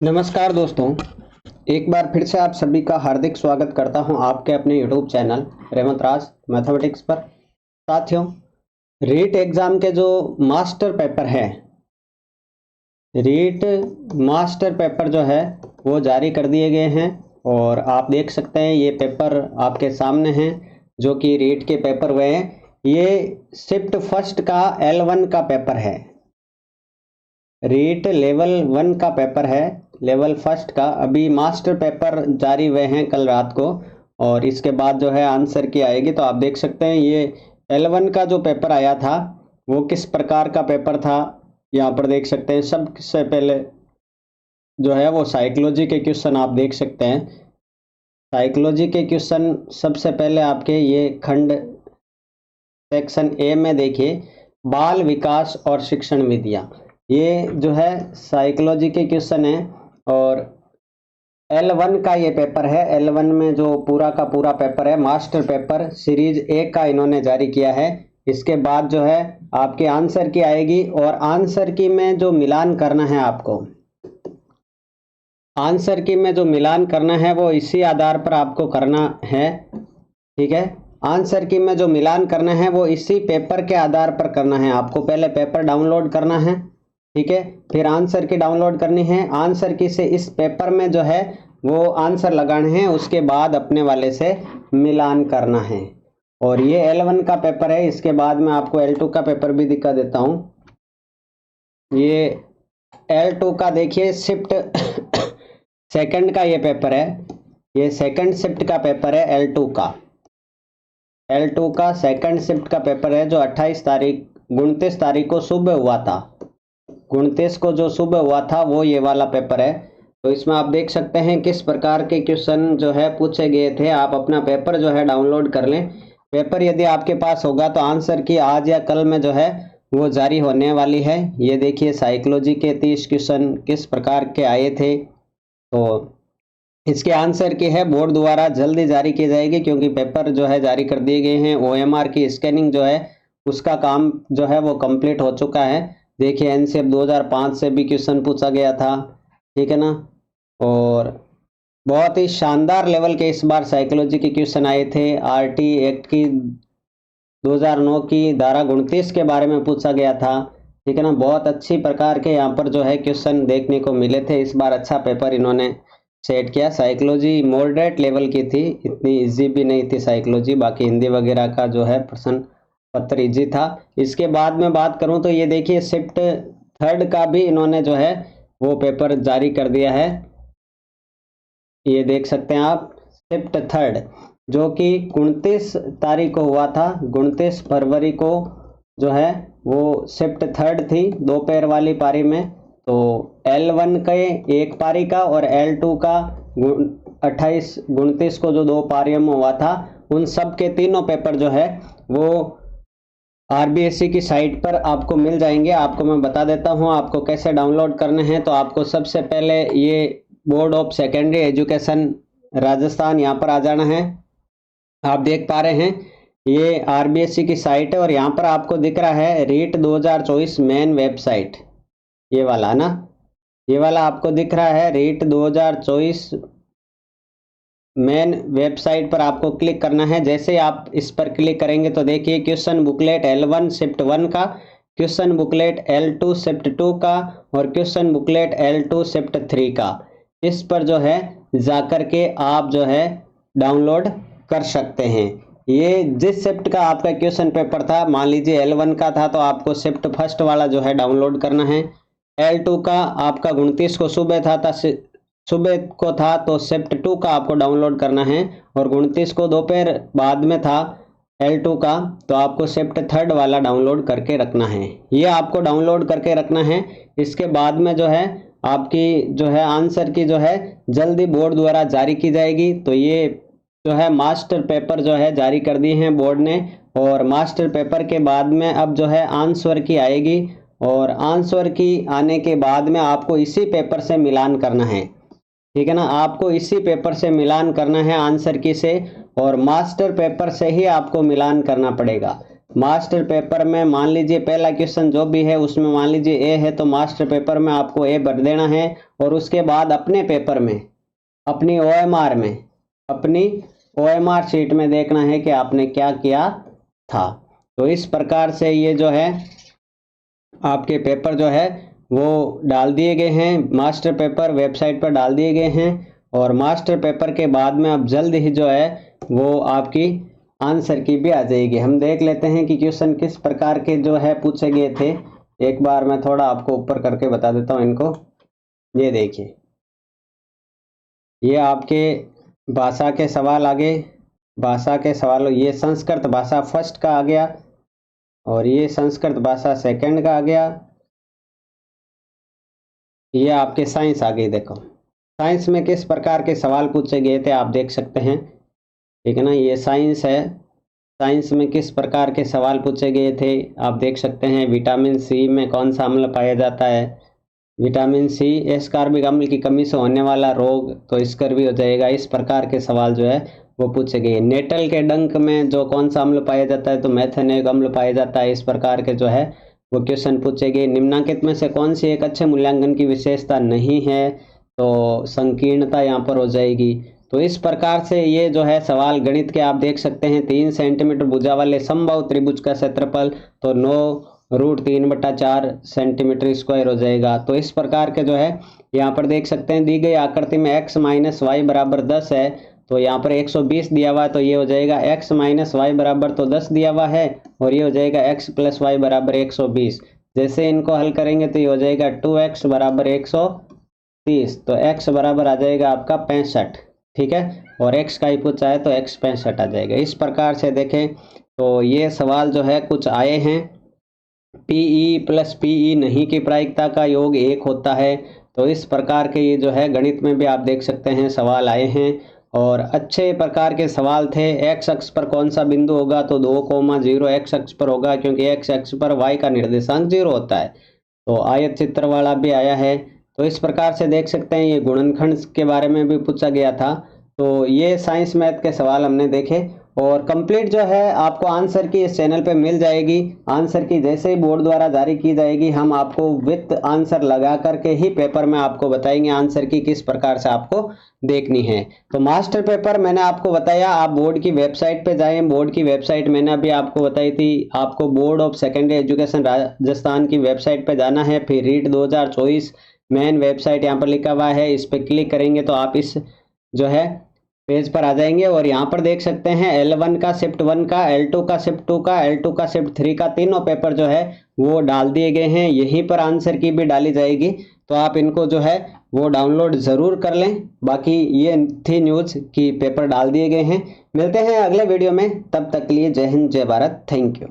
नमस्कार दोस्तों, एक बार फिर से आप सभी का हार्दिक स्वागत करता हूं आपके अपने यूट्यूब चैनल रेवंत राज मैथमेटिक्स पर। साथियों, रीट एग्ज़ाम के जो मास्टर पेपर है, रीट मास्टर पेपर जो है वो जारी कर दिए गए हैं और आप देख सकते हैं ये पेपर आपके सामने हैं जो कि रीट के पेपर हुए हैं। ये शिफ्ट फर्स्ट का L1 का पेपर है। रीट लेवल 1 का पेपर है, लेवल फर्स्ट का। अभी मास्टर पेपर जारी हुए हैं कल रात को और इसके बाद जो है आंसर की आएगी। तो आप देख सकते हैं ये L1 का जो पेपर आया था वो किस प्रकार का पेपर था, यहाँ पर देख सकते हैं। सबसे पहले जो है वो साइकोलॉजी के क्वेश्चन आप देख सकते हैं। साइकोलॉजी के क्वेश्चन सबसे पहले आपके ये खंड सेक्शन ए में देखिए, बाल विकास और शिक्षण विधियाँ। ये जो है साइकोलॉजी के क्वेश्चन है और L1 का ये पेपर है। L1 में जो पूरा का पूरा पेपर है, मास्टर पेपर सीरीज ए का इन्होंने जारी किया है। इसके बाद जो है आपके आंसर की आएगी और आंसर की में जो मिलान करना है आपको, आंसर की में जो मिलान करना है वो इसी आधार पर आपको करना है। ठीक है, आंसर की में जो मिलान करना है वो इसी पेपर के आधार पर करना है। आपको पहले पेपर डाउनलोड करना है, ठीक है, फिर आंसर की डाउनलोड करनी है। आंसर की से इस पेपर में जो है वो आंसर लगाने हैं, उसके बाद अपने वाले से मिलान करना है। और ये L1 का पेपर है। इसके बाद मैं आपको L2 का पेपर भी दिखा देता हूँ। ये L2 का देखिए, शिफ्ट सेकंड का ये पेपर है। ये सेकंड शिफ्ट का पेपर है L2 का। L2 का सेकंड शिफ्ट का पेपर है जो 29 तारीख को सुबह हुआ था। 29 को जो सुबह हुआ था वो ये वाला पेपर है। तो इसमें आप देख सकते हैं किस प्रकार के क्वेश्चन जो है पूछे गए थे। आप अपना पेपर जो है डाउनलोड कर लें। पेपर यदि आपके पास होगा तो आंसर की आज या कल में जो है वो जारी होने वाली है। ये देखिए साइकोलॉजी के 30 क्वेश्चन किस प्रकार के आए थे। तो इसके आंसर की है बोर्ड द्वारा जल्दी जारी की जाएगी, क्योंकि पेपर जो है जारी कर दिए गए हैं। OMR की स्कैनिंग जो है उसका काम जो है वो कंप्लीट हो चुका है। देखिए एनसीएफ 2005 से भी क्वेश्चन पूछा गया था, ठीक है ना। और बहुत ही शानदार लेवल के इस बार साइकोलॉजी के क्वेश्चन आए थे। RT एक्ट की 2009 की धारा 29 के बारे में पूछा गया था, ठीक है ना। बहुत अच्छी प्रकार के यहाँ पर जो है क्वेश्चन देखने को मिले थे। इस बार अच्छा पेपर इन्होंने सेट किया। साइकोलॉजी मॉडरेट लेवल की थी, इतनी इजी भी नहीं थी साइकोलॉजी। बाकी हिंदी वगैरह का जो है प्रश्न पत्र इजी था। इसके बाद में बात करूं तो ये देखिए शिफ्ट थर्ड का भी इन्होंने जो है वो पेपर जारी कर दिया है। ये देख सकते हैं आप, शिफ्ट थर्ड जो कि 29 तारीख को हुआ था। 29 फरवरी को जो है वो शिफ्ट थर्ड थी, दो पैर वाली पारी में। तो L1 के एक पारी का और L2 का 29 को जो दो पारियों में हुआ था, उन सब के तीनों पेपर जो है वो RBSE की साइट पर आपको मिल जाएंगे। आपको मैं बता देता हूं आपको कैसे डाउनलोड करने हैं। तो आपको सबसे पहले ये board of secondary education Rajasthan यहाँ पर आ जाना है। आप देख पा रहे हैं ये RBSE की साइट है और यहाँ पर आपको दिख रहा है रीट 2024 मेन वेबसाइट, ये वाला ना, ये वाला आपको दिख रहा है रीट 2024 मेन वेबसाइट पर आपको क्लिक करना है। जैसे आप इस पर क्लिक करेंगे तो देखिए क्वेश्चन बुकलेट L1 शिफ्ट 1 का, क्वेश्चन बुकलेट L2 शिफ्ट 2 का और क्वेश्चन बुकलेट L2 शिफ्ट 3 का, इस पर जो है जाकर के आप जो है डाउनलोड कर सकते हैं। ये जिस शिफ्ट का आपका क्वेश्चन पेपर था, मान लीजिए L1 का था तो आपको शिफ्ट फर्स्ट वाला जो है डाउनलोड करना है। L2 का आपका 29 को सुबह को था तो शिफ्ट 2 का आपको डाउनलोड करना है और 29 को दोपहर बाद में था L2 का, तो आपको शिफ्ट थर्ड वाला डाउनलोड करके रखना है। ये आपको डाउनलोड करके रखना है। इसके बाद में जो है आपकी जो है आंसर की जो है जल्दी बोर्ड द्वारा जारी की जाएगी। तो ये जो है मास्टर पेपर जो है जारी कर दिए हैं बोर्ड ने और मास्टर पेपर के बाद में अब जो है आंसर की आएगी और आंसर की आने के बाद में आपको इसी पेपर से मिलान करना है, ठीक है ना। आपको इसी पेपर से मिलान करना है आंसर की से, और मास्टर पेपर से ही आपको मिलान करना पड़ेगा। मास्टर पेपर में मान लीजिए पहला क्वेश्चन जो भी है उसमें मान लीजिए ए है, तो मास्टर पेपर में आपको ए भर देना है और उसके बाद अपने पेपर में अपनी ओएमआर शीट में देखना है कि आपने क्या किया था। तो इस प्रकार से ये जो है आपके पेपर जो है वो डाल दिए गए हैं, मास्टर पेपर वेबसाइट पर डाल दिए गए हैं और मास्टर पेपर के बाद में अब जल्द ही जो है वो आपकी आंसर की भी आ जाएगी। हम देख लेते हैं कि क्वेश्चन किस प्रकार के जो है पूछे गए थे। एक बार मैं थोड़ा आपको ऊपर करके बता देता हूँ इनको। ये देखिए, ये आपके भाषा के सवाल आगे, भाषा के सवालों, ये संस्कृत भाषा फर्स्ट का आ गया और ये संस्कृत भाषा सेकंड का आ गया। ये आपके साइंस आ गई। देखो साइंस में किस प्रकार के सवाल पूछे गए थे आप देख सकते हैं, ठीक है ना। ये साइंस है, साइंस में किस प्रकार के सवाल पूछे गए थे आप देख सकते हैं। विटामिन सी में कौन सा अम्ल पाया जाता है, विटामिन सी एस्कॉर्बिक अम्ल की कमी से होने वाला रोग, तो स्कर्वी हो जाएगा। इस प्रकार के सवाल जो है वो पूछे गए। नेटल के डंक में जो कौन सा अम्ल पाया जाता है, तो मेथेनिक अम्ल पाया जाता है। इस प्रकार के जो है वो क्वेश्चन पूछे गए। निम्नलिखित में से कौन सी एक अच्छे मूल्यांकन की विशेषता नहीं है, तो संकीर्णता यहाँ पर हो जाएगी। तो इस प्रकार से ये जो है सवाल गणित के आप देख सकते हैं। 3 सेंटीमीटर भुजा वाले समबाहु त्रिभुज का क्षेत्रफल तो 9√3/4 सेंटीमीटर स्क्वायर हो जाएगा। तो इस प्रकार के जो है यहाँ पर देख सकते हैं, दी गई आकृति में x माइनस वाई बराबर 10 है, तो यहाँ पर 120 दिया हुआ है, तो ये हो जाएगा x माइनस वाई बराबर तो 10 दिया हुआ है और ये हो जाएगा x प्लस वाई बराबर 120। जैसे इनको हल करेंगे तो ये हो जाएगा 2x बराबर 130, तो x बराबर आ जाएगा आपका 65, ठीक है। और x का ही पूछा है तो x 65 आ जाएगा। इस प्रकार से देखें तो ये सवाल जो है कुछ आए हैं। PE प्लस PE नहीं की प्रायिकता का योग 1 होता है। तो इस प्रकार के ये जो है गणित में भी आप देख सकते हैं सवाल आए हैं और अच्छे प्रकार के सवाल थे। x अक्ष पर कौन सा बिंदु होगा, तो 2,0 x अक्ष पर होगा, क्योंकि x अक्ष पर y का निर्देशांक 0 होता है। तो आयत चित्र वाला भी आया है। तो इस प्रकार से देख सकते हैं ये गुणनखंड के बारे में भी पूछा गया था। तो ये साइंस मैथ के सवाल हमने देखे और कंप्लीट जो है आपको आंसर की इस चैनल पे मिल जाएगी। आंसर की जैसे ही बोर्ड द्वारा जारी की जाएगी हम आपको विथ आंसर लगा करके ही पेपर में आपको बताएंगे आंसर की किस प्रकार से आपको देखनी है। तो मास्टर पेपर मैंने आपको बताया, आप बोर्ड की वेबसाइट पे जाएं। बोर्ड की वेबसाइट मैंने अभी आपको बताई थी, आपको board of secondary education Rajasthan की वेबसाइट पे जाना है। फिर रीट 2024 मेन वेबसाइट यहाँ पर लिखा हुआ है, इस पर क्लिक करेंगे तो आप इस जो है पेज पर आ जाएंगे और यहाँ पर देख सकते हैं L1 का शिफ्ट 1 का, L2 का शिफ्ट 2 का, L2 का शिफ्ट 3 का, तीनों पेपर जो है वो डाल दिए गए हैं। यहीं पर आंसर की भी डाली जाएगी, तो आप इनको जो है वो डाउनलोड ज़रूर कर लें। बाकी ये थी न्यूज़ कि पेपर डाल दिए गए हैं। मिलते हैं अगले वीडियो में, तब तक के लिए जय हिंद जय भारत, थैंक यू।